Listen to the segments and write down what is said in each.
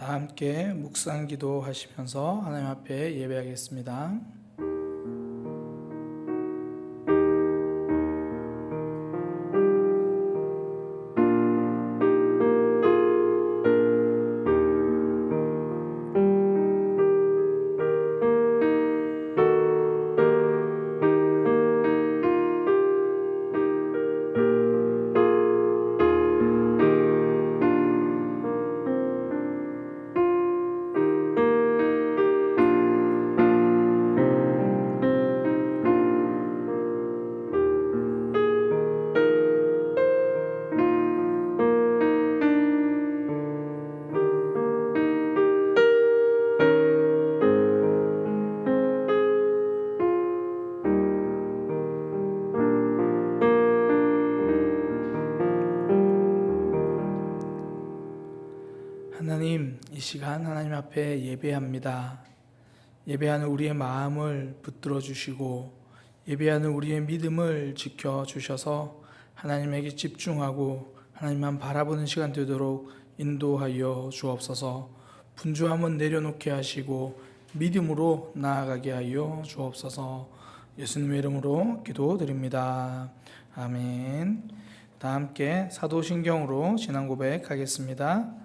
다 함께 묵상 기도하시면서 하나님 앞에 예배하겠습니다. 하나님, 이 시간 하나님 앞에 예배합니다. 예배하는 우리의 마음을 붙들어 주시고 예배하는 우리의 믿음을 지켜 주셔서 하나님에게 집중하고 하나님만 바라보는 시간 되도록 인도하여 주옵소서. 분주함은 내려놓게 하시고 믿음으로 나아가게 하여 주옵소서. 예수님의 이름으로 기도드립니다. 아멘. 다 함께 사도신경으로 신앙 고백하겠습니다.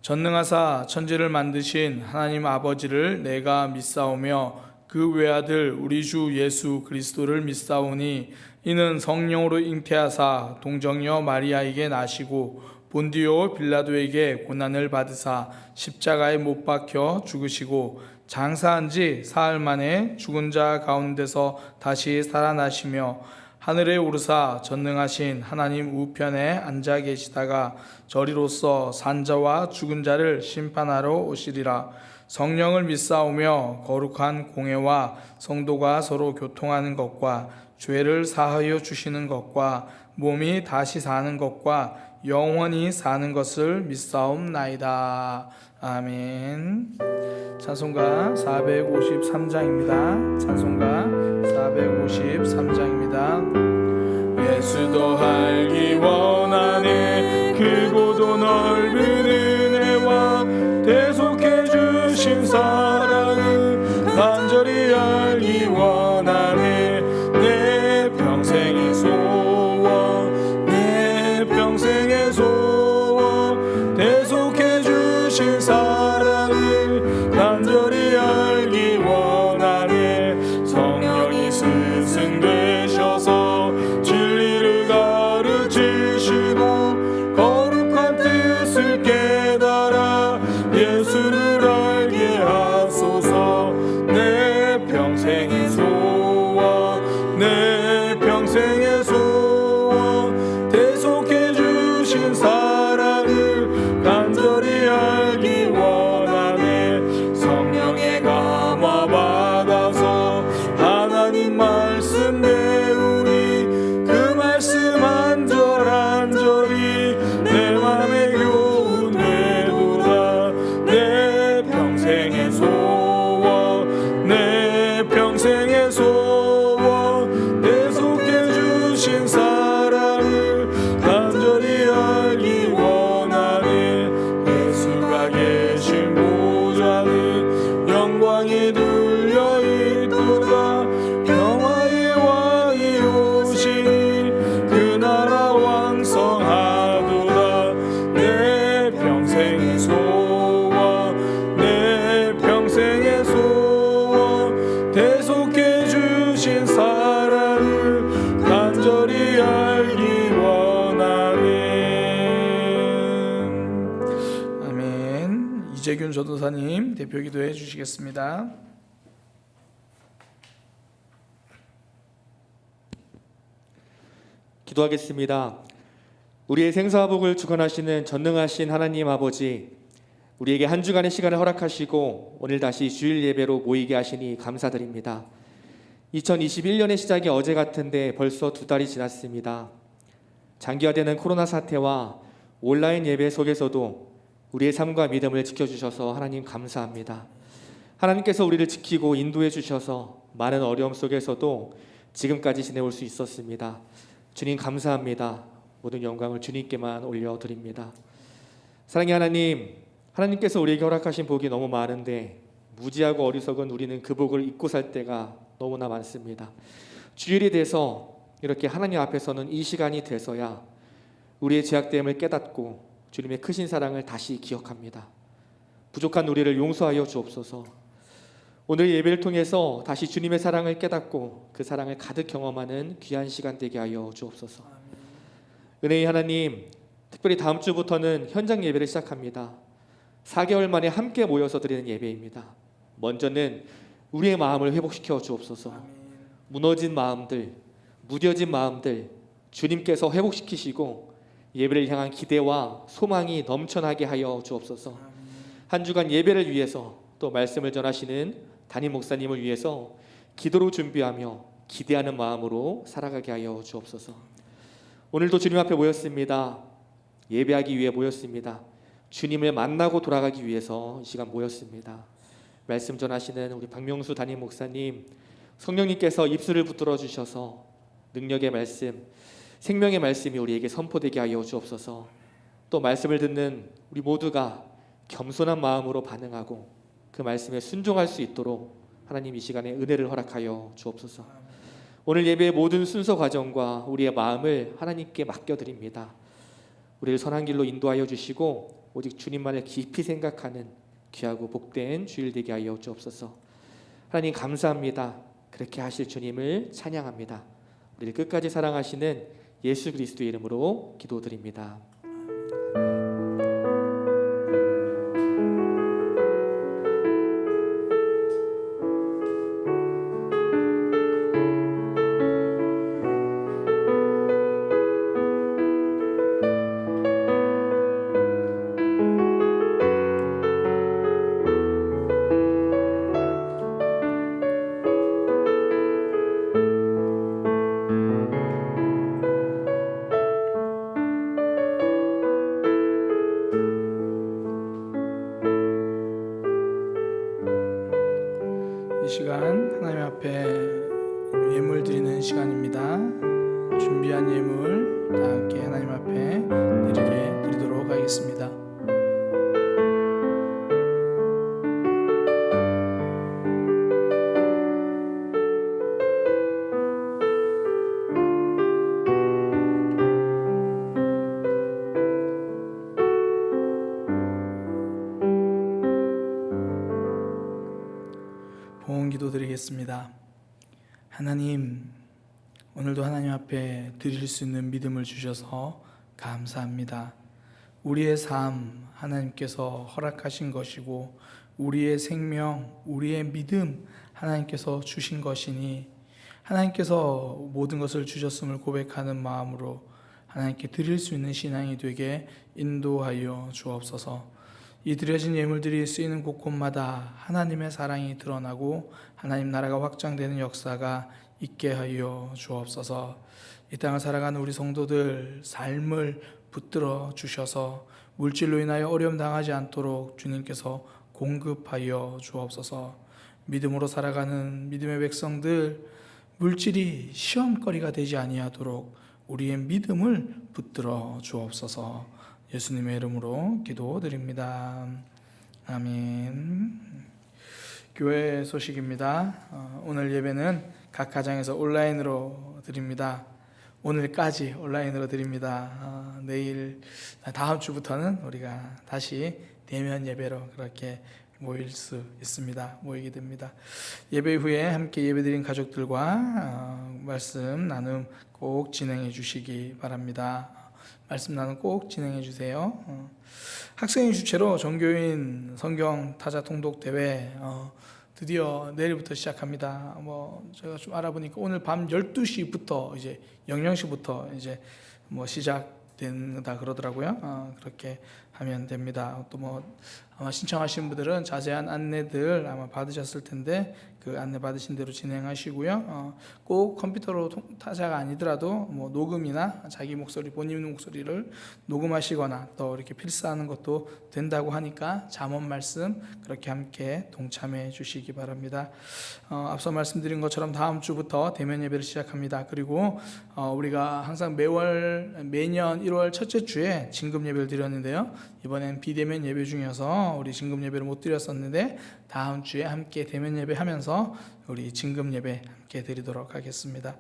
전능하사 천지를 만드신 하나님 아버지를 내가 믿사오며 그 외아들 우리 주 예수 그리스도를 믿사오니 이는 성령으로 잉태하사 동정녀 마리아에게 나시고 본디오 빌라도에게 고난을 받으사 십자가에 못 박혀 죽으시고 장사한 지 사흘 만에 죽은 자 가운데서 다시 살아나시며 하늘에 오르사 전능하신 하나님 우편에 앉아 계시다가 저리로서 산자와 죽은 자를 심판하러 오시리라. 성령을 믿사오며 거룩한 공회와 성도가 서로 교통하는 것과 죄를 사하여 주시는 것과 몸이 다시 사는 것과 영원히 사는 것을 믿사옵나이다. 아멘. 찬송가 453장입니다. 찬송가 453장입니다. 예수도 알기 원하네 크고도 넓은 은혜와 대속해 주신 사랑을 간절히 알기 원하네 내 평생의 소원 내 평생의 소원 대속해 주신 사랑을 간절히 알기 원하네 성령이 스승되셔서 진리를 가르치시고 거룩한 뜻을 깨달아 예수를 알게 하소서 내 평생의 소원 내 평생의 소원 대속해 주신 사랑을 간절히 알기 원하네 성령의 감화 받아서 하나님 말씀 배우리 그 말씀 한절한절이 내 맘에 교훈되도다 내 평생의 소원 내 평생의 소원 대속해 주신 사랑을 간절히 알기 원하네 예수가 계신 보좌는 영광이 둘려있도다 평화의 왕이 오시니 그 나라 왕성하도다 내 평생의 소원 내 평생의 소원 대속해 주신 사랑을 간절히 알기 원하네. 아멘. 이재균 전도사님 대표 기도해 주시겠습니다. 기도하겠습니다. 우리의 생사복을 주관하시는 전능하신 하나님 아버지, 우리에게 한 주간의 시간을 허락하시고 오늘 다시 주일 예배로 모이게 하시니 감사드립니다. 2021년의 시작이 어제 같은데 벌써 2달이 지났습니다. 장기화되는 코로나 사태와 온라인 예배 속에서도 우리의 삶과 믿음을 지켜주셔서 하나님 감사합니다. 하나님께서 우리를 지키고 인도해 주셔서 많은 어려움 속에서도 지금까지 지내올 수 있었습니다. 주님 감사합니다. 모든 영광을 주님께만 올려드립니다. 사랑의 하나님, 하나님께서 우리에게 허락하신 복이 너무 많은데 무지하고 어리석은 우리는 그 복을 잊고 살 때가 너무나 많습니다. 주일이 돼서 이렇게 하나님 앞에서는 이 시간이 돼서야 우리의 죄악됨을 깨닫고 주님의 크신 사랑을 다시 기억합니다. 부족한 우리를 용서하여 주옵소서. 오늘 예배를 통해서 다시 주님의 사랑을 깨닫고 그 사랑을 가득 경험하는 귀한 시간 되게 하여 주옵소서. 은혜의 하나님, 특별히 다음 주부터는 현장 예배를 시작합니다. 4개월 만에 함께 모여서 드리는 예배입니다. 먼저는 우리의 마음을 회복시켜 주옵소서. 무너진 마음들, 무뎌진 마음들 주님께서 회복시키시고 예배를 향한 기대와 소망이 넘쳐나게 하여 주옵소서. 한 주간 예배를 위해서 또 말씀을 전하시는 담임 목사님을 위해서 기도로 준비하며 기대하는 마음으로 살아가게 하여 주옵소서. 오늘도 주님 앞에 모였습니다. 예배하기 위해 모였습니다. 주님을 만나고 돌아가기 위해서 이 시간 모였습니다. 말씀 전하시는 우리 박명수 담임 목사님, 성령님께서 입술을 붙들어 주셔서 능력의 말씀, 생명의 말씀이 우리에게 선포되게 하여 주옵소서. 또 말씀을 듣는 우리 모두가 겸손한 마음으로 반응하고 그 말씀에 순종할 수 있도록 하나님 이 시간에 은혜를 허락하여 주옵소서. 오늘 예배의 모든 순서 과정과 우리의 마음을 하나님께 맡겨드립니다. 우리를 선한 길로 인도하여 주시고 오직 주님만을 깊이 생각하는 귀하고 복된 주일 되게 하여 주옵소서. 하나님 감사합니다. 그렇게 하실 주님을 찬양합니다. 우리를 끝까지 사랑하시는 예수 그리스도의 이름으로 기도드립니다. 이 시간 하나님 앞에 예물 드리는 시간입니다. 준비한 예물 다 함께 하나님 앞에 드리도록 하겠습니다. 봉헌 기도 드리겠습니다. 하나님, 오늘도 하나님 앞에 드릴 수 있는 믿음을 주셔서 감사합니다. 우리의 삶 하나님께서 허락하신 것이고 우리의 생명, 우리의 믿음 하나님께서 주신 것이니 하나님께서 모든 것을 주셨음을 고백하는 마음으로 하나님께 드릴 수 있는 신앙이 되게 인도하여 주옵소서. 이 드려진 예물들이 쓰이는 곳곳마다 하나님의 사랑이 드러나고 하나님 나라가 확장되는 역사가 있게 하여 주옵소서. 이 땅을 살아가는 우리 성도들 삶을 붙들어 주셔서 물질로 인하여 어려움 당하지 않도록 주님께서 공급하여 주옵소서. 믿음으로 살아가는 믿음의 백성들 물질이 시험거리가 되지 아니하도록 우리의 믿음을 붙들어 주옵소서. 예수님의 이름으로 기도드립니다. 아멘. 교회 소식입니다. 오늘 예배는 각 가정에서 온라인으로 드립니다. 오늘까지 온라인으로 드립니다. 내일 다음 주부터는 우리가 다시 대면 예배로 그렇게 모일 수 있습니다. 모이게 됩니다. 예배 후에 함께 예배드린 가족들과 말씀 나눔 꼭 진행해 주시기 바랍니다. 말씀 나눔 꼭 진행해 주세요. 학생의 주체로 종교인 성경 타자 통독 대회 드디어 내일부터 시작합니다. 제가 좀 알아보니까 오늘 밤 12시부터 이제 00시부터 이제 시작된다 그러더라고요. 그렇게 하면 됩니다. 또 아마 신청하신 분들은 자세한 안내들 아마 받으셨을 텐데 그 안내 받으신 대로 진행하시고요. 꼭 컴퓨터로 타자가 아니더라도 뭐 녹음이나 자기 목소리, 본인 목소리를 녹음하시거나 또 이렇게 필사하는 것도 된다고 하니까 잠언 말씀 그렇게 함께 동참해 주시기 바랍니다. 앞서 말씀드린 것처럼 다음 주부터 대면 예배를 시작합니다. 그리고 우리가 항상 매년 1월 첫째 주에 진금 예배를 드렸는데요. 이번엔 비대면 예배 중이어서 우리 진금 예배를 못 드렸었는데 다음 주에 함께 대면 예배하면서 우리 진금 예배 함께 드리도록 하겠습니다.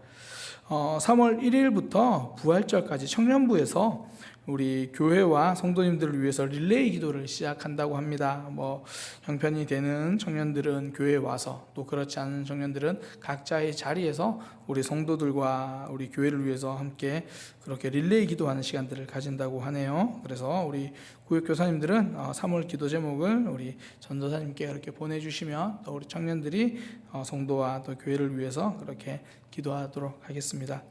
3월 1일부터 부활절까지 청년부에서 우리 교회와 성도님들을 위해서 릴레이 기도를 시작한다고 합니다. 뭐 형편이 되는 청년들은 교회에 와서 또 그렇지 않은 청년들은 각자의 자리에서 우리 성도들과 우리 교회를 위해서 함께 그렇게 릴레이 기도하는 시간들을 가진다고 하네요. 그래서 우리 구역교사님들은 3월 기도 제목을 우리 전도사님께 그렇게 보내주시면 또 우리 청년들이 성도와 또 교회를 위해서 그렇게 기도하도록 하겠습니다.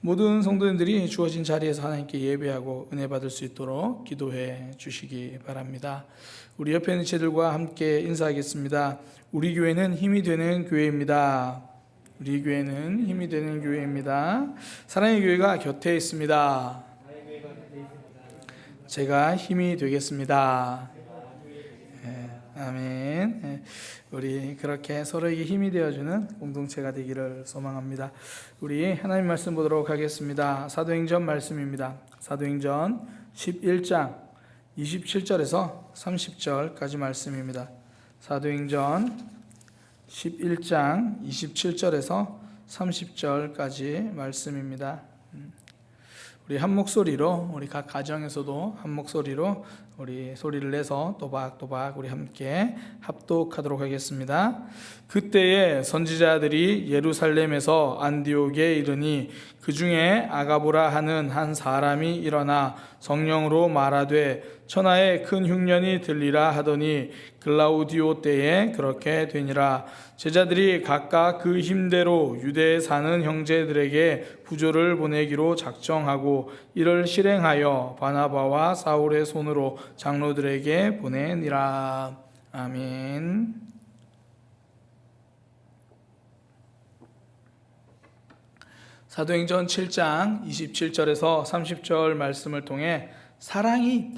모든 성도님들이 주어진 자리에서 하나님께 예배하고 은혜 받을 수 있도록 기도해 주시기 바랍니다. 우리 옆에 있는 제들과 함께 인사하겠습니다. 우리 교회는 힘이 되는 교회입니다. 우리 교회는 힘이 되는 교회입니다. 사랑의 교회가 곁에 있습니다. 제가 힘이 되겠습니다. 아멘. 우리 그렇게 서로에게 힘이 되어주는 공동체가 되기를 소망합니다. 우리 하나님 말씀 보도록 하겠습니다. 사도행전 말씀입니다. 사도행전 11장 27절에서 30절까지 말씀입니다. 사도행전 11장 27절에서 30절까지 말씀입니다. 우리 한 목소리로 우리 각 가정에서도 한 목소리로 우리 소리를 내서 또박또박 우리 함께 합독하도록 하겠습니다. 그때에 선지자들이 예루살렘에서 안디옥에 이르니 그 중에 아가보라 하는 한 사람이 일어나 성령으로 말하되 천하에 큰 흉년이 들리라 하더니 글라우디오 때에 그렇게 되니라. 제자들이 각각 그 힘대로 유대에 사는 형제들에게 부조를 보내기로 작정하고 이를 실행하여 바나바와 사울의 손으로 장로들에게 보내니라. 아멘. 사도행전 7장 27절에서 30절 말씀을 통해 사랑이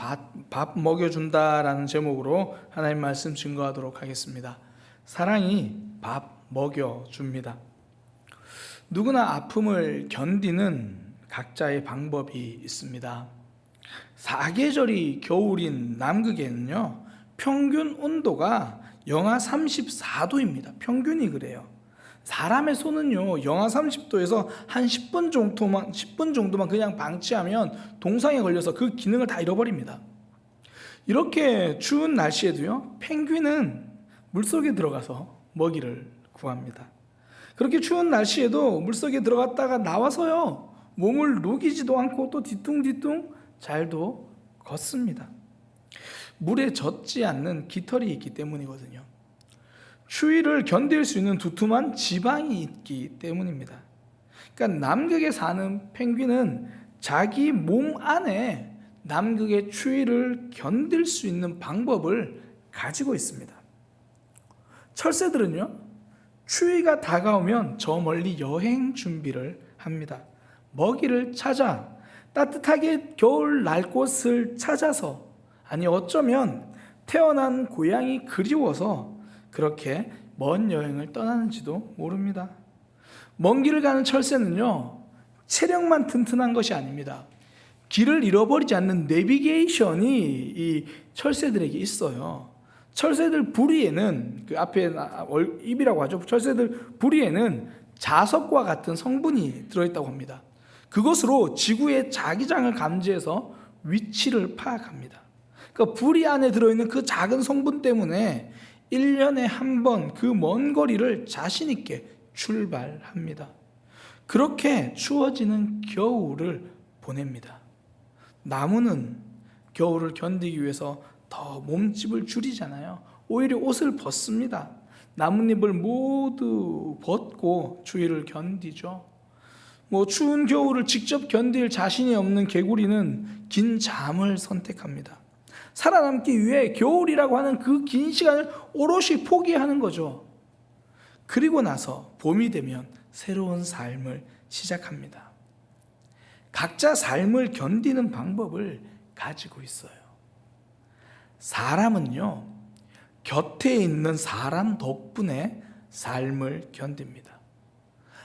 밥 먹여준다라는 제목으로 하나님 말씀 증거하도록 하겠습니다. 사랑이 밥 먹여줍니다. 누구나 아픔을 견디는 각자의 방법이 있습니다. 사계절이 겨울인 남극에는요, 평균 온도가 영하 34도입니다. 평균이 그래요. 사람의 손은요, 영하 30도에서 한 10분 정도만 그냥 방치하면 동상에 걸려서 그 기능을 다 잃어버립니다. 이렇게 추운 날씨에도요, 펭귄은 물속에 들어가서 먹이를 구합니다. 그렇게 추운 날씨에도 물속에 들어갔다가 나와서요, 몸을 녹이지도 않고 또 뒤뚱뒤뚱 잘도 걷습니다. 물에 젖지 않는 깃털이 있기 때문이거든요. 추위를 견딜 수 있는 두툼한 지방이 있기 때문입니다. 그러니까 남극에 사는 펭귄은 자기 몸 안에 남극의 추위를 견딜 수 있는 방법을 가지고 있습니다. 철새들은요, 추위가 다가오면 저 멀리 여행 준비를 합니다. 먹이를 찾아 따뜻하게 겨울 날 곳을 찾아서, 아니 어쩌면 태어난 고향이 그리워서 그렇게 먼 여행을 떠나는지도 모릅니다. 먼 길을 가는 철새는요, 체력만 튼튼한 것이 아닙니다. 길을 잃어버리지 않는 내비게이션이 이 철새들에게 있어요. 철새들 부리에는, 그 앞에 입이라고 하죠. 철새들 부리에는 자석과 같은 성분이 들어있다고 합니다. 그것으로 지구의 자기장을 감지해서 위치를 파악합니다. 그러니까 부리 안에 들어있는 그 작은 성분 때문에 1년에 한 번 그 먼 거리를 자신 있게 출발합니다. 그렇게 추워지는 겨울을 보냅니다. 나무는 겨울을 견디기 위해서 더 몸집을 줄이잖아요. 오히려 옷을 벗습니다. 나뭇잎을 모두 벗고 추위를 견디죠. 추운 겨울을 직접 견딜 자신이 없는 개구리는 긴 잠을 선택합니다. 살아남기 위해 겨울이라고 하는 그 긴 시간을 오롯이 포기하는 거죠. 그리고 나서 봄이 되면 새로운 삶을 시작합니다. 각자 삶을 견디는 방법을 가지고 있어요. 사람은요, 곁에 있는 사람 덕분에 삶을 견딥니다.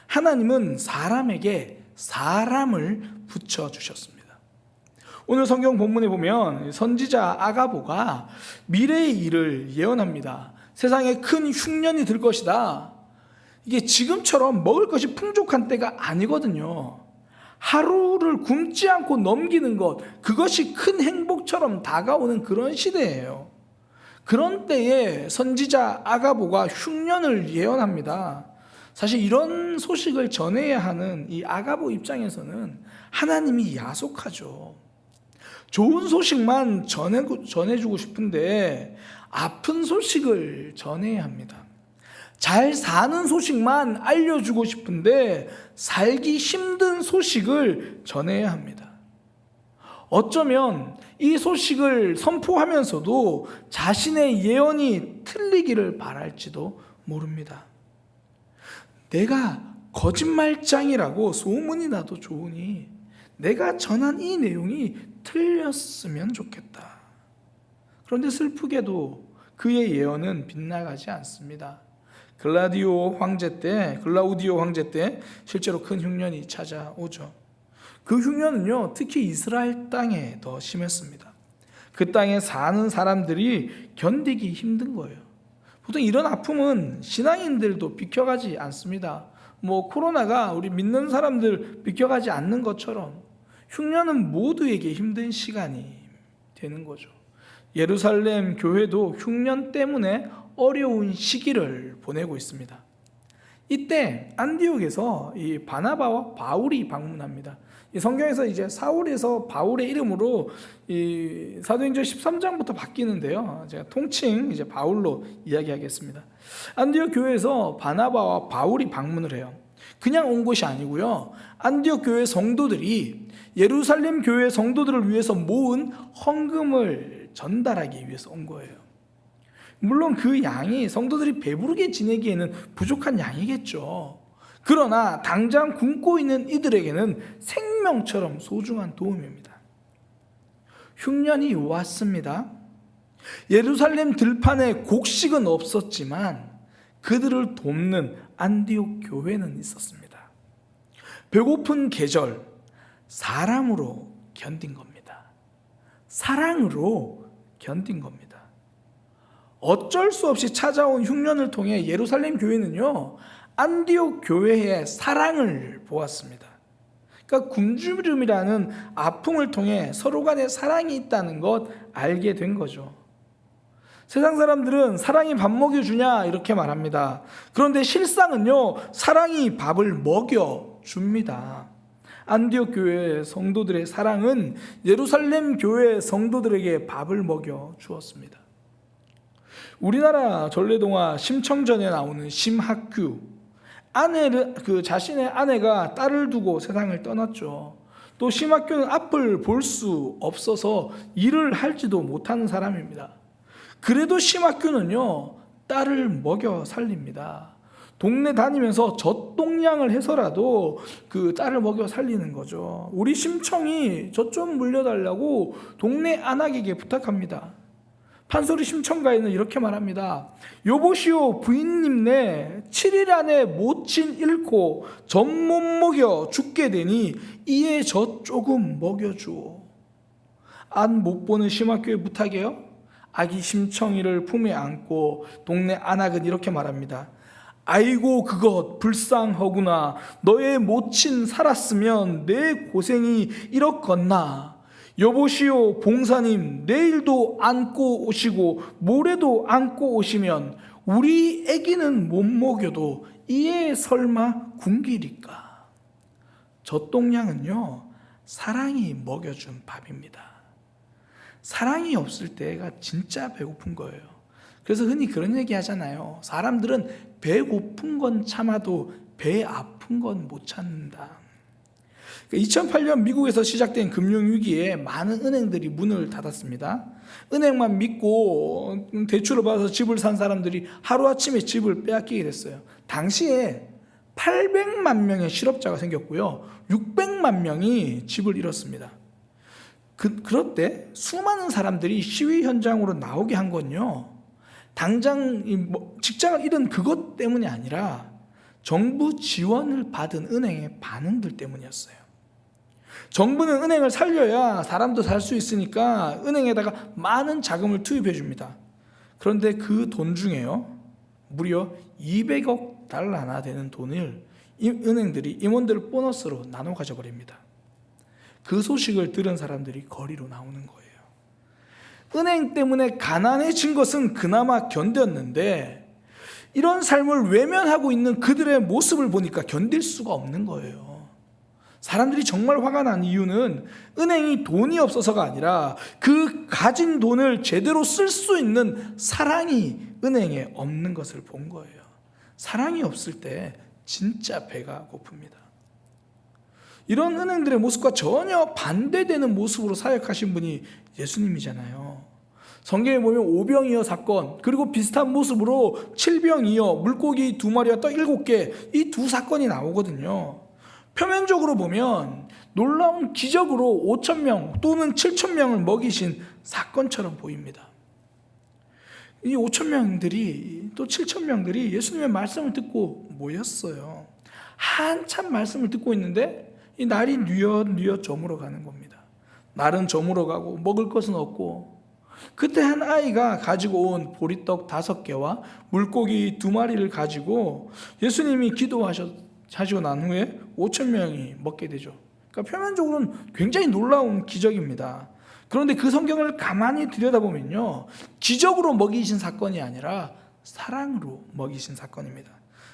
하나님은 사람에게 사람을 붙여주셨습니다. 오늘 성경 본문에 보면 선지자 아가보가 미래의 일을 예언합니다. 세상에 큰 흉년이 들 것이다. 이게 지금처럼 먹을 것이 풍족한 때가 아니거든요. 하루를 굶지 않고 넘기는 것, 그것이 큰 행복처럼 다가오는 그런 시대예요. 그런 때에 선지자 아가보가 흉년을 예언합니다. 사실 이런 소식을 전해야 하는 이 아가보 입장에서는 하나님이 야속하죠. 좋은 소식만 전해주고 싶은데 아픈 소식을 전해야 합니다. 잘 사는 소식만 알려주고 싶은데 살기 힘든 소식을 전해야 합니다. 어쩌면 이 소식을 선포하면서도 자신의 예언이 틀리기를 바랄지도 모릅니다. 내가 거짓말장이라고 소문이 나도 좋으니 내가 전한 이 내용이 틀렸으면 좋겠다. 그런데 슬프게도 그의 예언은 빗나가지 않습니다. 글라우디오 황제 때 실제로 큰 흉년이 찾아오죠. 그 흉년은요, 특히 이스라엘 땅에 더 심했습니다. 그 땅에 사는 사람들이 견디기 힘든 거예요. 보통 이런 아픔은 신앙인들도 비켜가지 않습니다. 코로나가 우리 믿는 사람들 비켜가지 않는 것처럼 흉년은 모두에게 힘든 시간이 되는 거죠. 예루살렘 교회도 흉년 때문에 어려운 시기를 보내고 있습니다. 이때 안디옥에서 이 바나바와 바울이 방문합니다. 이 성경에서 이제 사울에서 바울의 이름으로 이 사도행전 13장부터 바뀌는데요. 제가 통칭 이제 바울로 이야기하겠습니다. 안디옥 교회에서 바나바와 바울이 방문을 해요. 그냥 온 것이 아니고요. 안디옥 교회 성도들이 예루살렘 교회 성도들을 위해서 모은 헌금을 전달하기 위해서 온 거예요. 물론 그 양이 성도들이 배부르게 지내기에는 부족한 양이겠죠. 그러나 당장 굶고 있는 이들에게는 생명처럼 소중한 도움입니다. 흉년이 왔습니다. 예루살렘 들판에 곡식은 없었지만 그들을 돕는 안디옥 교회는 있었습니다. 배고픈 계절, 사랑으로 견딘 겁니다. 사랑으로 견딘 겁니다. 어쩔 수 없이 찾아온 흉년을 통해 예루살렘 교회는요, 안디옥 교회의 사랑을 보았습니다. 그러니까 굶주림이라는 아픔을 통해 서로 간에 사랑이 있다는 것 알게 된 거죠. 세상 사람들은 사랑이 밥 먹여주냐 이렇게 말합니다. 그런데 실상은요, 사랑이 밥을 먹여줍니다. 안디옥 교회 성도들의 사랑은 예루살렘 교회 성도들에게 밥을 먹여주었습니다. 우리나라 전래동화 심청전에 나오는 심학규, 자신의 아내가 딸을 두고 세상을 떠났죠. 또 심학규는 앞을 볼 수 없어서 일을 할지도 못하는 사람입니다. 그래도 심학규는요, 딸을 먹여 살립니다. 동네 다니면서 젖동량을 해서라도 그 딸을 먹여 살리는 거죠. 우리 심청이 젖 좀 물려달라고 동네 안악에게 부탁합니다. 판소리 심청가에는 이렇게 말합니다. 여보시오 부인님네 7일 안에 모친 잃고 젖 못 먹여 죽게 되니 이에 젖 조금 먹여주오. 안 못 보는 심학교에 부탁해요. 아기 심청이를 품에 안고 동네 안악은 이렇게 말합니다. 아이고 그것 불쌍하구나. 너의 모친 살았으면 내 고생이 이렇겠나. 여보시오 봉사님 내일도 안고 오시고 모레도 안고 오시면 우리 애기는 못 먹여도 이에 설마 굶기리까. 젖동량은요, 사랑이 먹여준 밥입니다. 사랑이 없을 때가 진짜 배고픈 거예요. 그래서 흔히 그런 얘기 하잖아요. 사람들은 배고픈 건 참아도 배 아픈 건 못 참는다. 2008년 미국에서 시작된 금융위기에 많은 은행들이 문을 닫았습니다. 은행만 믿고 대출을 받아서 집을 산 사람들이 하루아침에 집을 빼앗기게 됐어요. 당시에 800만 명의 실업자가 생겼고요. 600만 명이 집을 잃었습니다. 그럴 때 수많은 사람들이 시위 현장으로 나오게 한 건요, 당장 직장을 잃은 그것 때문이 아니라 정부 지원을 받은 은행의 반응들 때문이었어요. 정부는 은행을 살려야 사람도 살 수 있으니까 은행에다가 많은 자금을 투입해 줍니다. 그런데 그 돈 중에요, 무려 200억 달러나 되는 돈을 은행들이 임원들 보너스로 나눠 가져버립니다. 그 소식을 들은 사람들이 거리로 나오는 거예요. 은행 때문에 가난해진 것은 그나마 견뎠는데 이런 삶을 외면하고 있는 그들의 모습을 보니까 견딜 수가 없는 거예요. 사람들이 정말 화가 난 이유는 은행이 돈이 없어서가 아니라 그 가진 돈을 제대로 쓸 수 있는 사랑이 은행에 없는 것을 본 거예요. 사랑이 없을 때 진짜 배가 고픕니다. 이런 은행들의 모습과 전혀 반대되는 모습으로 사역하신 분이 예수님이잖아요. 성경에 보면 오병이어 사건, 그리고 비슷한 모습으로 칠병이어, 물고기 2마리와 떡 7개, 이 두 사건이 나오거든요. 표면적으로 보면 놀라운 기적으로 5,000명 또는 7,000명을 먹이신 사건처럼 보입니다. 이 5,000명들이 또 7,000명들이 예수님의 말씀을 듣고 모였어요. 한참 말씀을 듣고 있는데 이 날이 뉘엿뉘엿 저물어 가는 겁니다. 날은 저물어 가고 먹을 것은 없고, 그때 한 아이가 가지고 온 보리떡 5개와 물고기 2마리를 가지고 예수님이 기도하시고 난 후에 5,000명이 먹게 되죠. 그러니까 표면적으로는 굉장히 놀라운 기적입니다. 그런데 그 성경을 가만히 들여다보면요, 기적으로 먹이신 사건이 아니라 사랑으로 먹이신 사건입니다.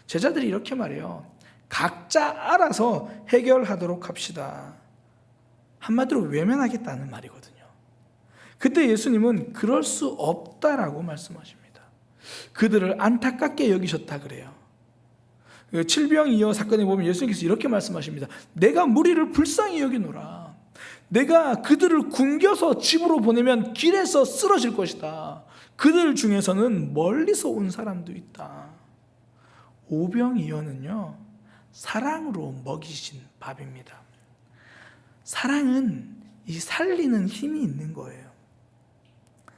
제자들이 이렇게 말해요. 각자 알아서 해결하도록 합시다. 한마디로 외면하겠다는 말이거든요. 그때 예수님은 그럴 수 없다라고 말씀하십니다. 그들을 안타깝게 여기셨다 그래요. 칠병이어 사건에 보면 예수님께서 이렇게 말씀하십니다. 내가 무리를 불쌍히 여기노라. 내가 그들을 굶겨서 집으로 보내면 길에서 쓰러질 것이다. 그들 중에서는 멀리서 온 사람도 있다. 오병이어는요, 사랑으로 먹이신 밥입니다. 사랑은 이 살리는 힘이 있는 거예요.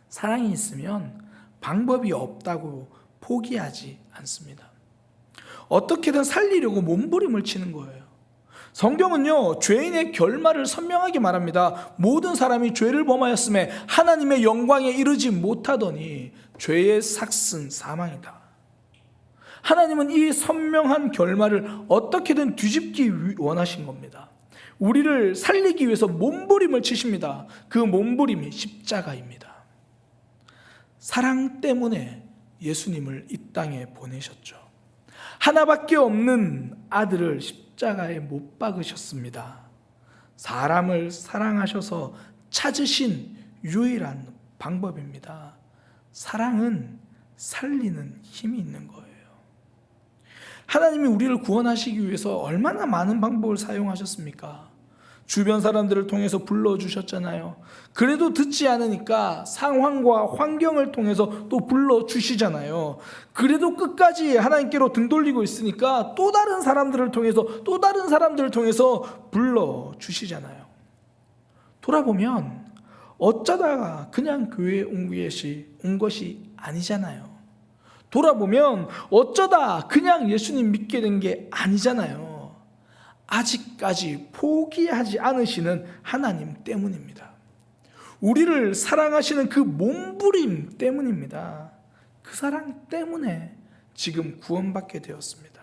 사랑이 있으면 방법이 없다고 포기하지 않습니다. 어떻게든 살리려고 몸부림을 치는 거예요. 성경은요, 죄인의 결말을 선명하게 말합니다. 모든 사람이 죄를 범하였음에 하나님의 영광에 이르지 못하더니 죄의 삭은 사망이다. 하나님은 이 선명한 결말을 어떻게든 뒤집기 원하신 겁니다. 우리를 살리기 위해서 몸부림을 치십니다. 그 몸부림이 십자가입니다. 사랑 때문에 예수님을 이 땅에 보내셨죠. 하나밖에 없는 아들을 십자가에 못 박으셨습니다. 사람을 사랑하셔서 찾으신 유일한 방법입니다. 사랑은 살리는 힘이 있는 거예요. 하나님이 우리를 구원하시기 위해서 얼마나 많은 방법을 사용하셨습니까? 주변 사람들을 통해서 불러주셨잖아요. 그래도 듣지 않으니까 상황과 환경을 통해서 또 불러주시잖아요. 그래도 끝까지 하나님께로 등 돌리고 있으니까 또 다른 사람들을 통해서 불러주시잖아요. 돌아보면 어쩌다가 그냥 교회에 온 것이 아니잖아요. 돌아보면 어쩌다 그냥 예수님 믿게 된 게 아니잖아요. 아직까지 포기하지 않으시는 하나님 때문입니다. 우리를 사랑하시는 그 몸부림 때문입니다. 그 사랑 때문에 지금 구원받게 되었습니다.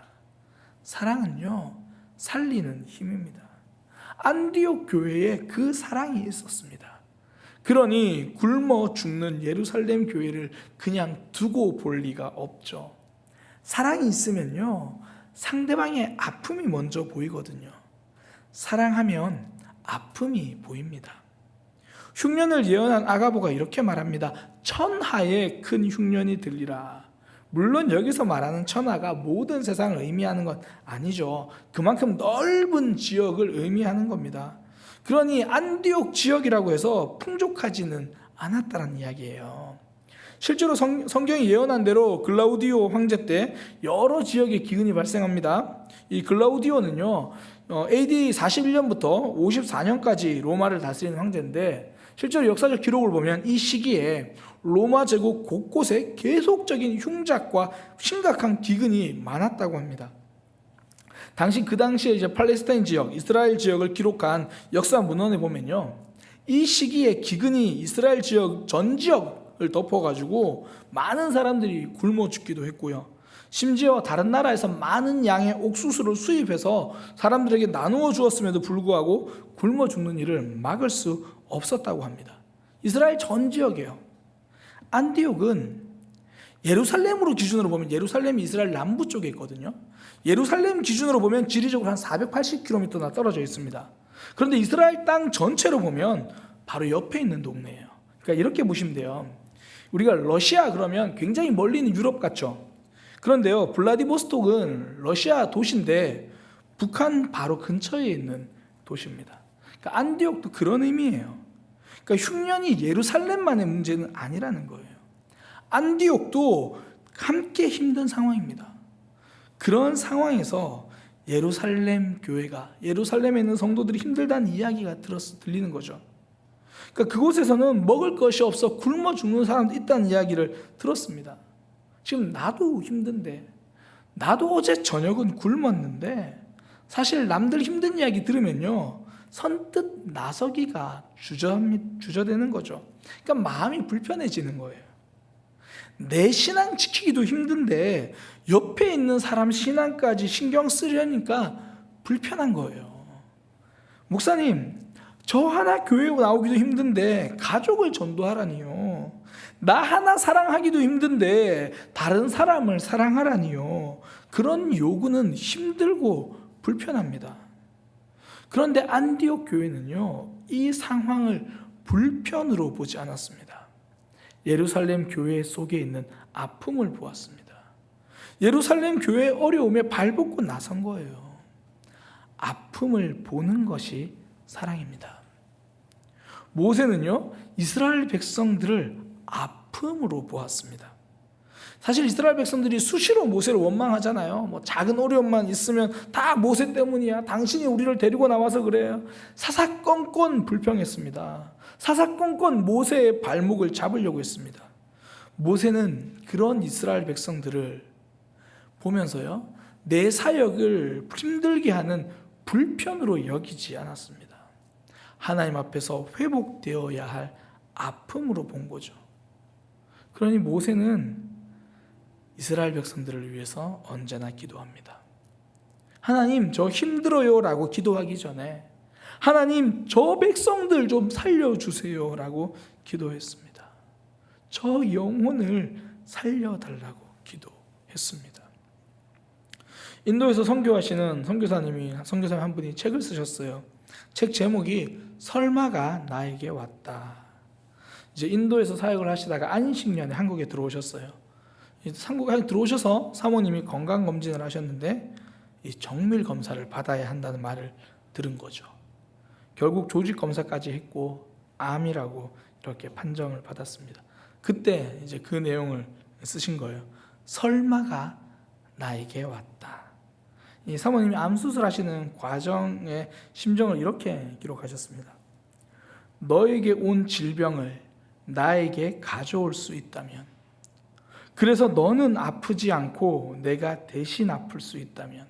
사랑은요, 살리는 힘입니다. 안디옥 교회에 그 사랑이 있었습니다. 그러니 굶어 죽는 예루살렘 교회를 그냥 두고 볼 리가 없죠. 사랑이 있으면요, 상대방의 아픔이 먼저 보이거든요. 사랑하면 아픔이 보입니다. 흉년을 예언한 아가보가 이렇게 말합니다. 천하에 큰 흉년이 들리라. 물론 여기서 말하는 천하가 모든 세상을 의미하는 건 아니죠. 그만큼 넓은 지역을 의미하는 겁니다. 그러니 안디옥 지역이라고 해서 풍족하지는 않았다는 이야기예요. 실제로 성경이 예언한 대로 글라우디오 황제 때 여러 지역에 기근이 발생합니다. 이 글라우디오는요, AD 41년부터 54년까지 로마를 다스린 황제인데, 실제로 역사적 기록을 보면 이 시기에 로마 제국 곳곳에 계속적인 흉작과 심각한 기근이 많았다고 합니다. 그 당시에 이제 팔레스타인 지역, 이스라엘 지역을 기록한 역사 문헌에 보면요, 이 시기에 기근이 이스라엘 지역 전 지역을 덮어가지고 많은 사람들이 굶어 죽기도 했고요. 심지어 다른 나라에서 많은 양의 옥수수를 수입해서 사람들에게 나누어 주었음에도 불구하고 굶어 죽는 일을 막을 수 없었다고 합니다. 이스라엘 전 지역이에요. 안디옥은 예루살렘으로 기준으로 보면, 예루살렘이 이스라엘 남부 쪽에 있거든요. 예루살렘 기준으로 보면 지리적으로 한 480km나 떨어져 있습니다. 그런데 이스라엘 땅 전체로 보면 바로 옆에 있는 동네예요. 그러니까 이렇게 보시면 돼요. 우리가 러시아 그러면 굉장히 멀리 있는 유럽 같죠. 그런데요, 블라디보스톡은 러시아 도시인데 북한 바로 근처에 있는 도시입니다. 그러니까 안디옥도 그런 의미예요. 그러니까 흉년이 예루살렘만의 문제는 아니라는 거예요. 안디옥도 함께 힘든 상황입니다. 그런 상황에서 예루살렘 교회가, 예루살렘에 있는 성도들이 힘들다는 이야기가 들리는 거죠. 그러니까 그곳에서는 먹을 것이 없어 굶어 죽는 사람도 있다는 이야기를 들었습니다. 지금 나도 힘든데, 나도 어제 저녁은 굶었는데, 사실 남들 힘든 이야기 들으면요, 선뜻 나서기가 주저되는 거죠. 그러니까 마음이 불편해지는 거예요. 내 신앙 지키기도 힘든데 옆에 있는 사람 신앙까지 신경 쓰려니까 불편한 거예요. 목사님, 저 하나 교회 나오기도 힘든데 가족을 전도하라니요. 나 하나 사랑하기도 힘든데 다른 사람을 사랑하라니요. 그런 요구는 힘들고 불편합니다. 그런데 안디옥 교회는요, 이 상황을 불편으로 보지 않았습니다. 예루살렘 교회 속에 있는 아픔을 보았습니다. 예루살렘 교회의 어려움에 발벗고 나선 거예요. 아픔을 보는 것이 사랑입니다. 모세는요, 이스라엘 백성들을 아픔으로 보았습니다. 사실 이스라엘 백성들이 수시로 모세를 원망하잖아요. 작은 어려움만 있으면 다 모세 때문이야. 당신이 우리를 데리고 나와서 그래요. 사사건건 불평했습니다. 사사건건 모세의 발목을 잡으려고 했습니다. 모세는 그런 이스라엘 백성들을 보면서요, 내 사역을 힘들게 하는 불편으로 여기지 않았습니다. 하나님 앞에서 회복되어야 할 아픔으로 본 거죠. 그러니 모세는 이스라엘 백성들을 위해서 언제나 기도합니다. 하나님, 저 힘들어요 라고 기도하기 전에 하나님, 저 백성들 좀 살려주세요 라고 기도했습니다. 저 영혼을 살려달라고 기도했습니다. 인도에서 선교하시는 선교사님 한 분이 책을 쓰셨어요. 책 제목이 설마가 나에게 왔다. 이제 인도에서 사역을 하시다가 안식년에 한국에 들어오셨어요. 한국에 들어오셔서 사모님이 건강검진을 하셨는데 이 정밀 검사를 받아야 한다는 말을 들은 거죠. 결국 조직 검사까지 했고 암이라고 이렇게 판정을 받았습니다. 그때 이제 그 내용을 쓰신 거예요. 설마가 나에게 왔다. 이 사모님이 암 수술하시는 과정의 심정을 이렇게 기록하셨습니다. 너에게 온 질병을 나에게 가져올 수 있다면, 그래서 너는 아프지 않고 내가 대신 아플 수 있다면,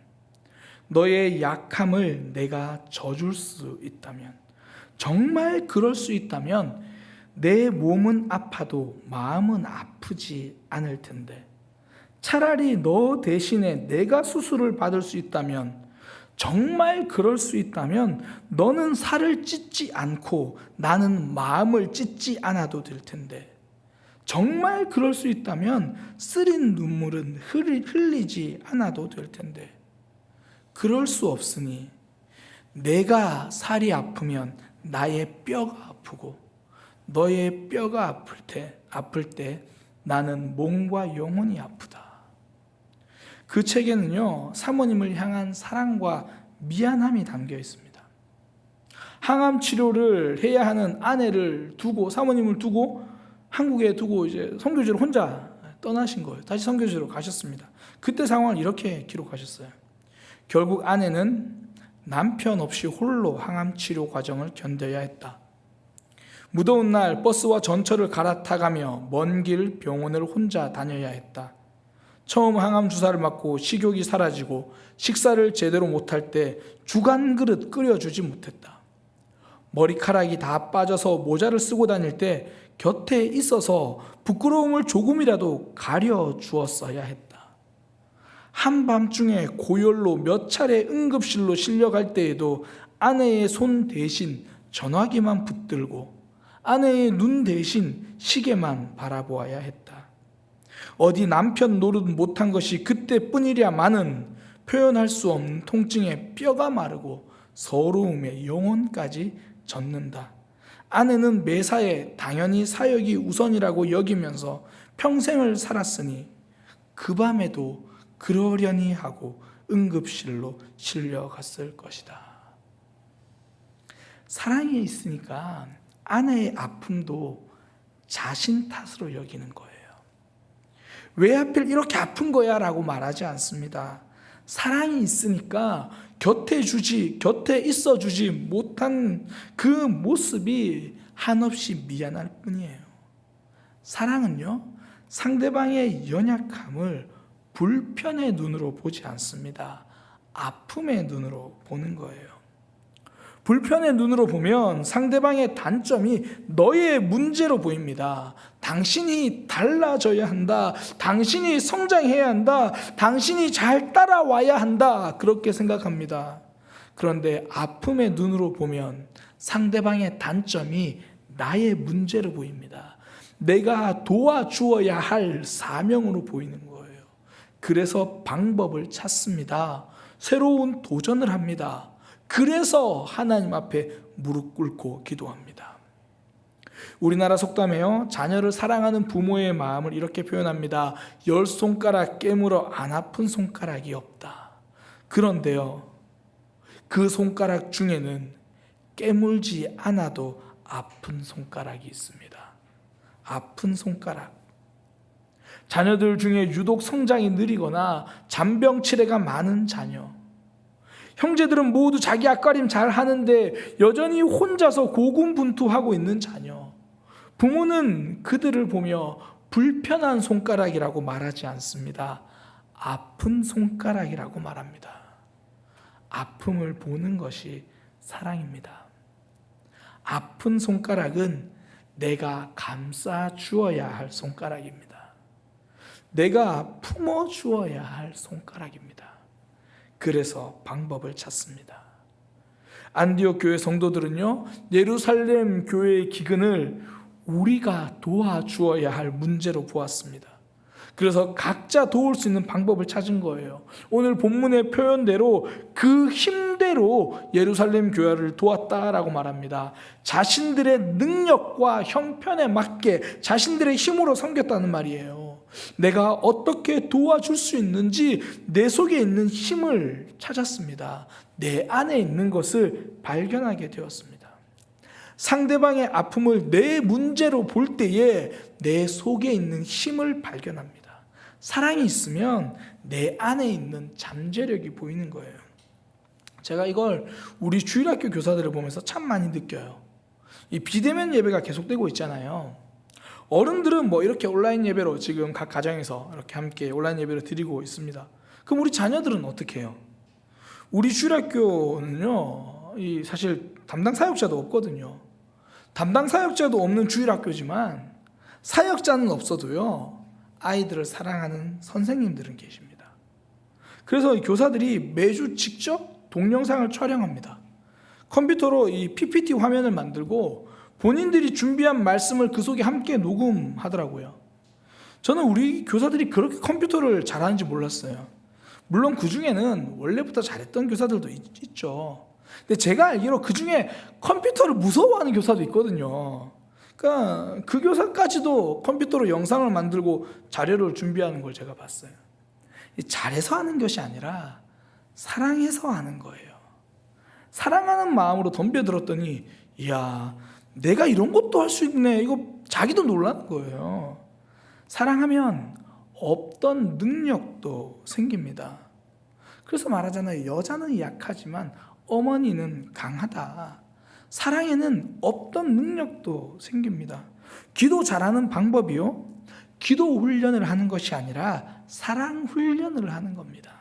너의 약함을 내가 져줄 수 있다면, 정말 그럴 수 있다면 내 몸은 아파도 마음은 아프지 않을 텐데, 차라리 너 대신에 내가 수술을 받을 수 있다면, 정말 그럴 수 있다면 너는 살을 찢지 않고 나는 마음을 찢지 않아도 될 텐데, 정말 그럴 수 있다면 쓰린 눈물은 흘리지 않아도 될 텐데, 그럴 수 없으니 내가 살이 아프면 나의 뼈가 아프고 너의 뼈가 아플 때 나는 몸과 영혼이 아프다. 그 책에는요, 사모님을 향한 사랑과 미안함이 담겨 있습니다. 항암 치료를 해야 하는 아내를 두고, 사모님을 두고 한국에 두고 이제 선교지로 혼자 떠나신 거예요. 다시 선교지로 가셨습니다. 그때 상황을 이렇게 기록하셨어요. 결국 아내는 남편 없이 홀로 항암 치료 과정을 견뎌야 했다. 무더운 날 버스와 전철을 갈아타가며 먼 길 병원을 혼자 다녀야 했다. 처음 항암 주사를 맞고 식욕이 사라지고 식사를 제대로 못할 때 죽 한 그릇 끓여주지 못했다. 머리카락이 다 빠져서 모자를 쓰고 다닐 때 곁에 있어서 부끄러움을 조금이라도 가려 주었어야 했다. 한밤중에 고열로 몇 차례 응급실로 실려갈 때에도 아내의 손 대신 전화기만 붙들고 아내의 눈 대신 시계만 바라보아야 했다. 어디 남편 노릇 못한 것이 그때뿐이랴마는 표현할 수 없는 통증에 뼈가 마르고 서러움에 영혼까지 젖는다. 아내는 매사에 당연히 사역이 우선이라고 여기면서 평생을 살았으니 그 밤에도 그러려니 하고 응급실로 실려갔을 것이다. 사랑이 있으니까 아내의 아픔도 자신 탓으로 여기는 거예요. 왜 하필 이렇게 아픈 거야? 라고 말하지 않습니다. 사랑이 있으니까 곁에 있어주지 못한 그 모습이 한없이 미안할 뿐이에요. 사랑은요, 상대방의 연약함을 불편의 눈으로 보지 않습니다. 아픔의 눈으로 보는 거예요. 불편의 눈으로 보면 상대방의 단점이 너의 문제로 보입니다. 당신이 달라져야 한다. 당신이 성장해야 한다. 당신이 잘 따라와야 한다. 그렇게 생각합니다. 그런데 아픔의 눈으로 보면 상대방의 단점이 나의 문제로 보입니다. 내가 도와주어야 할 사명으로 보이는 거예요. 그래서 방법을 찾습니다. 새로운 도전을 합니다. 그래서 하나님 앞에 무릎 꿇고 기도합니다. 우리나라 속담에요, 자녀를 사랑하는 부모의 마음을 이렇게 표현합니다. 10손가락 깨물어 안 아픈 손가락이 없다. 그런데요, 그 손가락 중에는 깨물지 않아도 아픈 손가락이 있습니다. 아픈 손가락. 자녀들 중에 유독 성장이 느리거나 잔병치레가 많은 자녀, 형제들은 모두 자기 앞가림 잘 하는데 여전히 혼자서 고군분투하고 있는 자녀, 부모는 그들을 보며 불편한 손가락이라고 말하지 않습니다. 아픈 손가락이라고 말합니다. 아픔을 보는 것이 사랑입니다. 아픈 손가락은 내가 감싸 주어야 할 손가락입니다. 내가 품어 주어야 할 손가락입니다. 그래서 방법을 찾습니다. 안디옥 교회 성도들은요, 예루살렘 교회의 기근을 우리가 도와주어야 할 문제로 보았습니다. 그래서 각자 도울 수 있는 방법을 찾은 거예요. 오늘 본문의 표현대로 그 힘대로 예루살렘 교회를 도왔다라고 말합니다. 자신들의 능력과 형편에 맞게 자신들의 힘으로 섬겼다는 말이에요. 내가 어떻게 도와줄 수 있는지 내 속에 있는 힘을 찾았습니다. 내 안에 있는 것을 발견하게 되었습니다. 상대방의 아픔을 내 문제로 볼 때에 내 속에 있는 힘을 발견합니다. 사랑이 있으면 내 안에 있는 잠재력이 보이는 거예요. 제가 이걸 우리 주일학교 교사들을 보면서 참 많이 느껴요. 이 비대면 예배가 계속되고 있잖아요. 어른들은 뭐 이렇게 온라인 예배로 지금 각 가정에서 이렇게 함께 온라인 예배를 드리고 있습니다. 그럼 우리 자녀들은 어떻게 해요? 우리 주일학교는요, 사실 담당 사역자도 없거든요. 담당 사역자도 없는 주일학교지만 사역자는 없어도요, 아이들을 사랑하는 선생님들은 계십니다. 그래서 교사들이 매주 직접 동영상을 촬영합니다. 컴퓨터로 이 PPT 화면을 만들고 본인들이 준비한 말씀을 그 속에 함께 녹음하더라고요. 저는 우리 교사들이 그렇게 컴퓨터를 잘하는지 몰랐어요. 물론 그 중에는 원래부터 잘했던 교사들도 있죠. 근데 제가 알기로 그 중에 컴퓨터를 무서워하는 교사도 있거든요. 그러니까 그 교사까지도 컴퓨터로 영상을 만들고 자료를 준비하는 걸 제가 봤어요. 잘해서 하는 것이 아니라 사랑해서 하는 거예요. 사랑하는 마음으로 덤벼들었더니 이야, 내가 이런 것도 할 수 있네. 이거 자기도 놀라는 거예요. 사랑하면 없던 능력도 생깁니다. 그래서 말하잖아요. 여자는 약하지만 어머니는 강하다. 사랑에는 없던 능력도 생깁니다. 기도 잘하는 방법이요, 기도 훈련을 하는 것이 아니라 사랑 훈련을 하는 겁니다.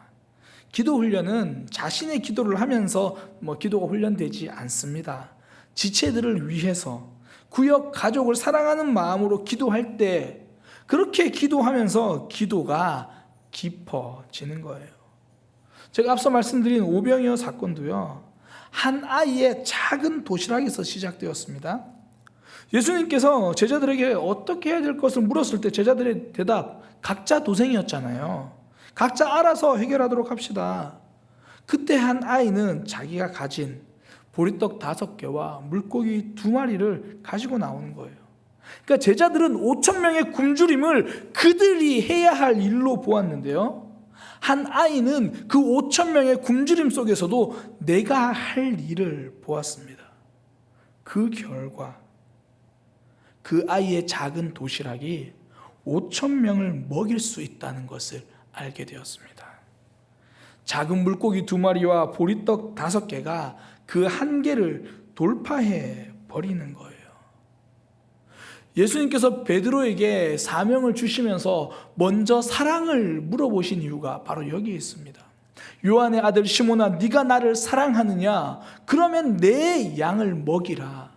기도 훈련은 자신의 기도를 하면서 기도가 훈련되지 않습니다. 지체들을 위해서 구역 가족을 사랑하는 마음으로 기도할 때 그렇게 기도하면서 기도가 깊어지는 거예요. 제가 앞서 말씀드린 오병이어 사건도요, 한 아이의 작은 도시락에서 시작되었습니다. 예수님께서 제자들에게 어떻게 해야 될 것을 물었을 때 제자들의 대답, 각자 도생이었잖아요. 각자 알아서 해결하도록 합시다. 그때 한 아이는 자기가 가진 보리떡 5개와 물고기 2마리를 가지고 나오는 거예요. 그러니까 제자들은 5,000명의 굶주림을 그들이 해야 할 일로 보았는데요, 한 아이는 그 5,000명의 굶주림 속에서도 내가 할 일을 보았습니다. 그 결과 그 아이의 작은 도시락이 5,000명을 먹일 수 있다는 것을 알게 되었습니다. 작은 물고기 2마리와 보리떡 5개가 그 한계를 돌파해 버리는 거예요. 예수님께서 베드로에게 사명을 주시면서 먼저 사랑을 물어보신 이유가 바로 여기에 있습니다. 요한의 아들 시몬아, 네가 나를 사랑하느냐? 그러면 내 양을 먹이라.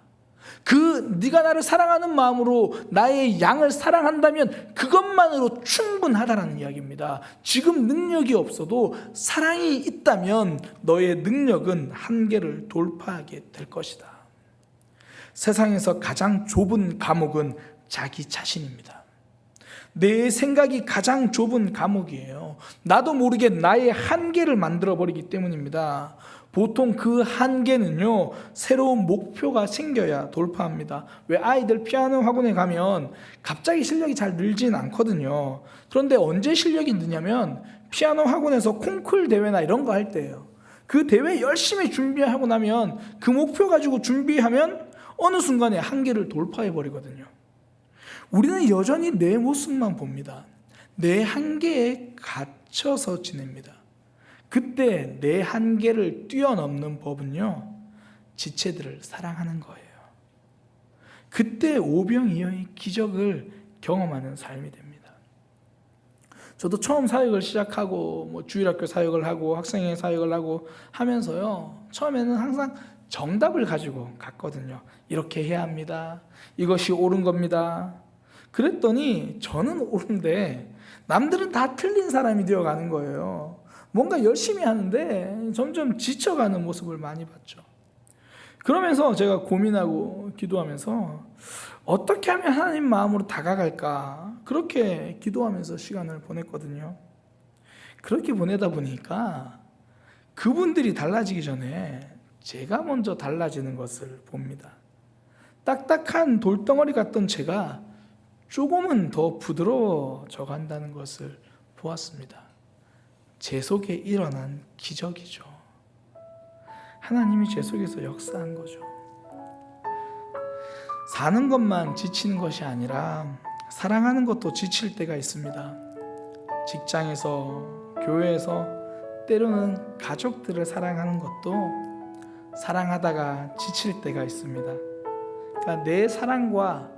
네가 나를 사랑하는 마음으로 나의 양을 사랑한다면 그것만으로 충분하다라는 이야기입니다. 지금 능력이 없어도 사랑이 있다면 너의 능력은 한계를 돌파하게 될 것이다. 세상에서 가장 좁은 감옥은 자기 자신입니다. 내 생각이 가장 좁은 감옥이에요. 나도 모르게 나의 한계를 만들어버리기 때문입니다. 보통 그 한계는요, 새로운 목표가 생겨야 돌파합니다. 왜 아이들 피아노 학원에 가면 갑자기 실력이 잘 늘진 않거든요. 그런데 언제 실력이 느냐면 피아노 학원에서 콩쿨 대회나 이런 거 할 때예요. 그 대회 열심히 준비하고 나면 그 목표 가지고 준비하면 어느 순간에 한계를 돌파해 버리거든요. 우리는 여전히 내 모습만 봅니다. 내 한계에 갇혀서 지냅니다. 그때 내 한계를 뛰어넘는 법은요, 지체들을 사랑하는 거예요. 그때 오병이어의 기적을 경험하는 삶이 됩니다. 저도 처음 사역을 시작하고 주일학교 사역을 하고 학생회 사역을 하고 하면서요, 처음에는 항상 정답을 가지고 갔거든요. 이렇게 해야 합니다. 이것이 옳은 겁니다. 그랬더니 저는 옳은데 남들은 다 틀린 사람이 되어가는 거예요. 뭔가 열심히 하는데 점점 지쳐가는 모습을 많이 봤죠. 그러면서 제가 고민하고 기도하면서 어떻게 하면 하나님 마음으로 다가갈까, 그렇게 기도하면서 시간을 보냈거든요. 그렇게 보내다 보니까 그분들이 달라지기 전에 제가 먼저 달라지는 것을 봅니다. 딱딱한 돌덩어리 같던 제가 조금은 더 부드러워져 간다는 것을 보았습니다. 제 속에 일어난 기적이죠. 하나님이 제 속에서 역사한 거죠. 사는 것만 지치는 것이 아니라 사랑하는 것도 지칠 때가 있습니다. 직장에서, 교회에서, 때로는 가족들을 사랑하는 것도 사랑하다가 지칠 때가 있습니다. 그러니까 내 사랑과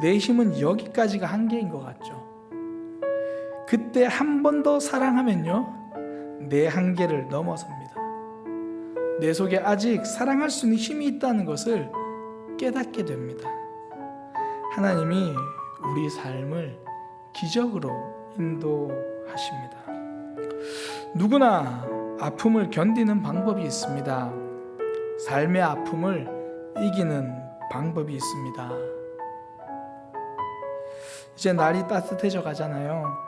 내 힘은 여기까지가 한계인 것 같죠. 그때 한 번 더 사랑하면요, 내 한계를 넘어섭니다. 내 속에 아직 사랑할 수 있는 힘이 있다는 것을 깨닫게 됩니다. 하나님이 우리 삶을 기적으로 인도하십니다. 누구나 아픔을 견디는 방법이 있습니다. 삶의 아픔을 이기는 방법이 있습니다. 이제 날이 따뜻해져 가잖아요.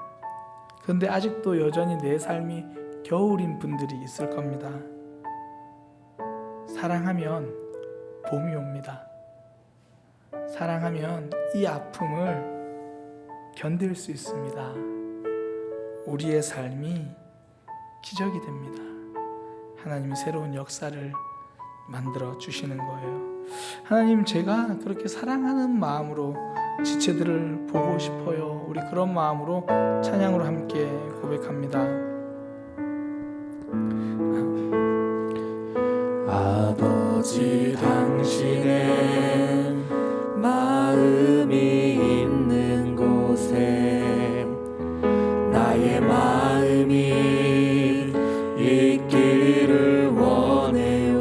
그런데 아직도 여전히 내 삶이 겨울인 분들이 있을 겁니다. 사랑하면 봄이 옵니다. 사랑하면 이 아픔을 견딜 수 있습니다. 우리의 삶이 기적이 됩니다. 하나님이 새로운 역사를 만들어 주시는 거예요. 하나님, 제가 그렇게 사랑하는 마음으로 지체들을 보고 싶어요. 우리 그런 마음으로 찬양으로 함께 고백합니다. 아버지, 당신의 마음이 있는 곳에 나의 마음이 있기를 원해요.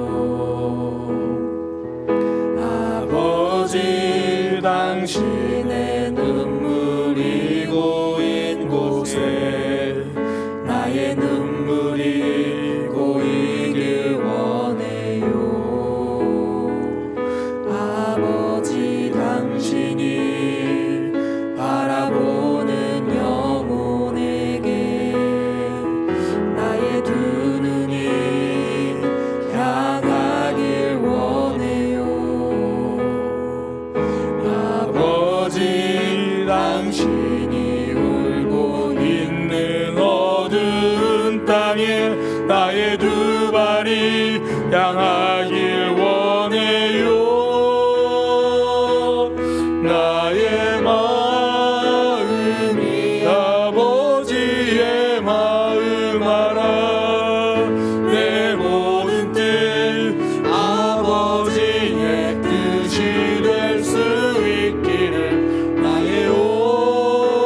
아버지, 당신의 눈물이 고인 곳에 나의 눈물이 고이길 원해요. 아버지, 당신이 바라보는 영혼에게 나의 두 눈이 향하길 원해요. 아버지, 당신이 울고 있는 어두운 땅에 나의 두 발이 향하길 원해요. 나의 마음이 아버지의 마음 알아. 내 모든 뜻 아버지의 뜻이 될 수 있기를 나의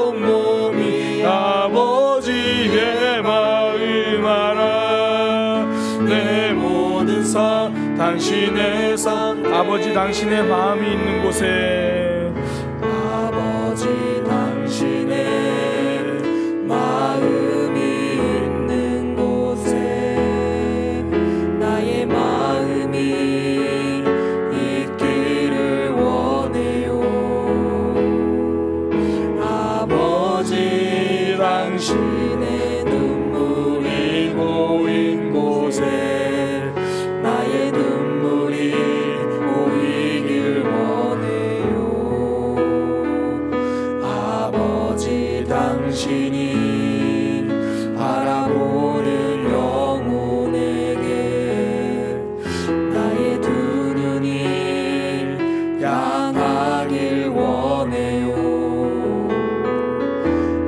온몸이 아버지의 마음 알아. 내 모든 삶 당신의 삶 아버지, 당신의 마음이 있는 곳에 아버지, 당신의 마음이 있는 곳에 나의 마음이 있기를 원해요. 아버지, 당신의 눈물이 고인 곳에 나의 눈물이 고이길 원해요. 아버지, 당신이 바라보는 영혼에게 나의 두 눈이 향하길 원해요.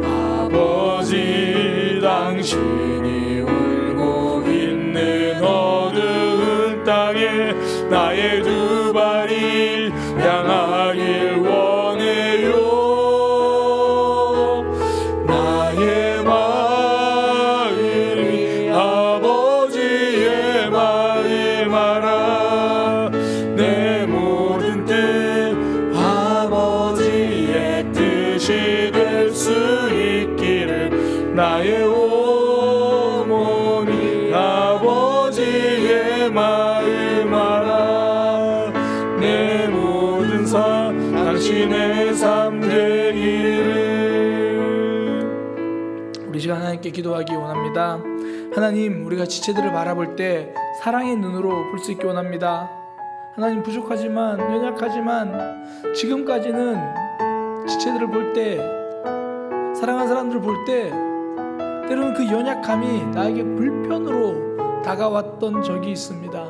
아버지, 당신이 울고 있는 어두운 땅에 나의 두 발이 향하길 원해요. 나의 마음이 아버지의 마음 알아. 내 모든 뜻 아버지의 뜻이 될 수 있기를 나의 온몸이 아버지의 마음 알아. 내 모든 삶 당신의 삶 되기를. 우리 시간 하나님께 기도하기 원합니다. 하나님, 우리가 지체들을 바라볼 때 사랑의 눈으로 볼 수 있게 원합니다. 하나님, 부족하지만 연약하지만 지금까지는 지체들을 볼 때, 사랑하는 사람들을 볼 때 때로는 그 연약함이 나에게 불편으로 다가왔던 적이 있습니다.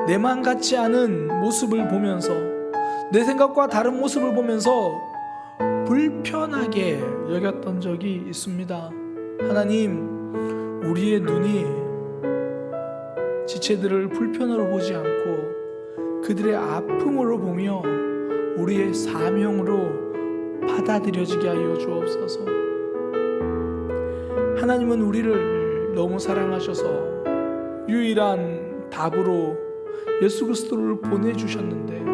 내만 같지 않은 모습을 보면서, 내 생각과 다른 모습을 보면서 불편하게 여겼던 적이 있습니다. 하나님, 우리의 눈이 지체들을 불편으로 보지 않고 그들의 아픔으로 보며 우리의 사명으로 받아들여지게 하여 주옵소서. 하나님은 우리를 너무 사랑하셔서 유일한 답으로 예수 그리스도를 보내주셨는데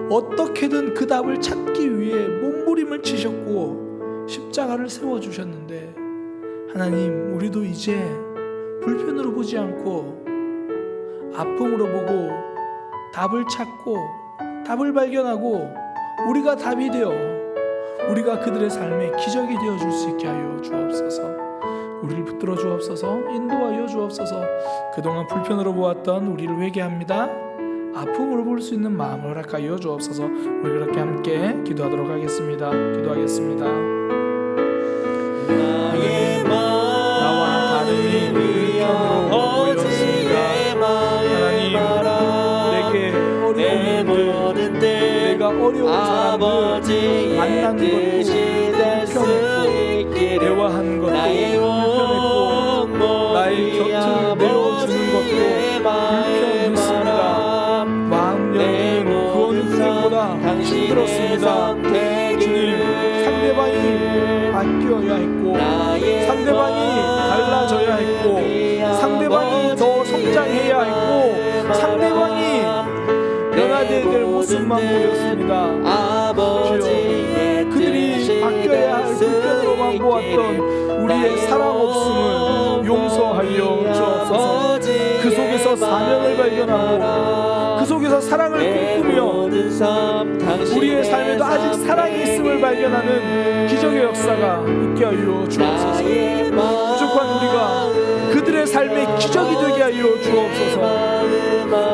어떻게든 그 답을 찾기 위해 몸부림을 치셨고 십자가를 세워주셨는데, 하나님, 우리도 이제 불편으로 보지 않고 아픔으로 보고 답을 찾고 답을 발견하고 우리가 답이 되어 우리가 그들의 삶에 기적이 되어줄 수 있게 하여 주옵소서. 우리를 붙들어 주옵소서. 인도하여 주옵소서. 그동안 불편으로 보았던 우리를 회개합니다. 아픔으로 볼 수 있는 마음을 허락하여 주옵소서. 우리 그렇게 함께 기도하도록 하겠습니다. 기도하겠습니다. 나와 다름이 불편으로 보였습니다. 하나님, 내게 어려운데 내가 어려운 사람들 만나는 것도 불편했고 대화하는 것도 불편했고 나의 곁을 내어주는 것도 불편했습니다. 마음 열기는 그 어느 누구보다 힘들었습니다. 주님, 상대방이 바뀌어야 했고 상대방이 달라져야 했고 상대방이 더 성장해야 했고 상대방이 변화되어야 될 모습만 보였습니다. 주여, 그들이 바뀌어야 할 불편으로만 보았던 우리의 사랑 없음을 용서하여 주옵소서. 그 속에서 사명을 발견하고 그 속에서 사랑을 꿈꾸며 우리의 삶에도 아직 사랑이 있음을 발견하는 기적의 역사가 있게 하여 주옵소서. 부족한 우리가 그들의 삶의 기적이 되게 하여 주옵소서.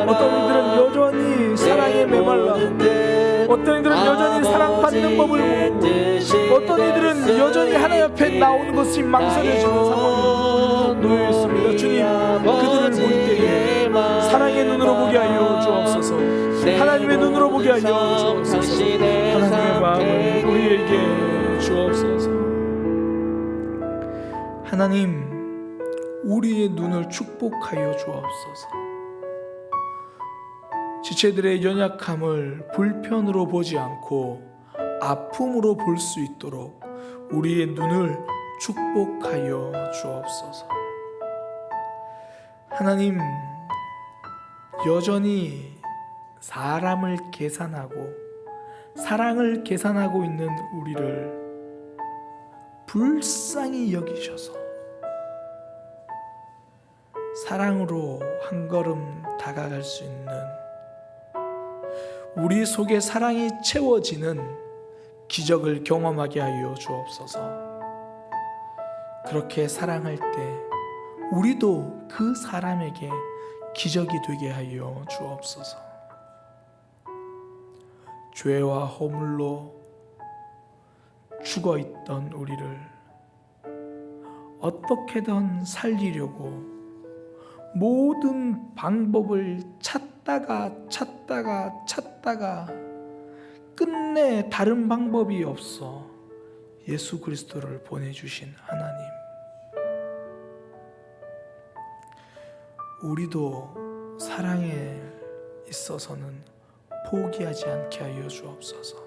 어떤 이들은 여전히 사랑에 메말라, 어떤 이들은 여전히 사랑받는 법을 모르고, 어떤 이들은 여전히 하나님 앞에 나오는 것이 망설여지는 상황에 놓여 있습니다. 주님, 그들을 볼 때에 사랑의 눈으로 보게 하여 주옵소서. 하나님의 눈으로 보게 하여 주옵소서. 하나님의 마음을 우리에게 주옵소서. 하나님, 우리의 눈을 축복하여 주옵소서. 지체들의 연약함을 불편으로 보지 않고 아픔으로 볼 수 있도록 우리의 눈을 축복하여 주옵소서. 하나님, 여전히 사람을 계산하고 사랑을 계산하고 있는 우리를 불쌍히 여기셔서 사랑으로 한 걸음 다가갈 수 있는, 우리 속에 사랑이 채워지는 기적을 경험하게 하여 주옵소서. 그렇게 사랑할 때 우리도 그 사람에게 기적이 되게 하여 주옵소서. 죄와 허물로 죽어있던 우리를 어떻게든 살리려고 모든 방법을 찾다가 끝내 다른 방법이 없어 예수 그리스도를 보내주신 하나님, 우리도 사랑에 있어서는 포기하지 않게 하여 주옵소서.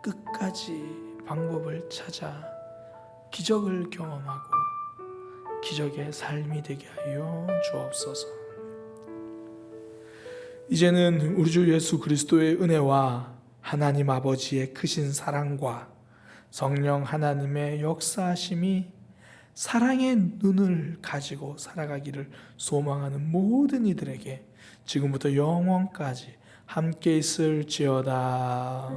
끝까지 방법을 찾아 기적을 경험하고 기적의 삶이 되게 하여 주옵소서. 이제는 우리 주 예수 그리스도의 은혜와 하나님 아버지의 크신 사랑과 성령 하나님의 역사하심이 사랑의 눈을 가지고 살아가기를 소망하는 모든 이들에게 지금부터 영원까지 함께 있을지어다.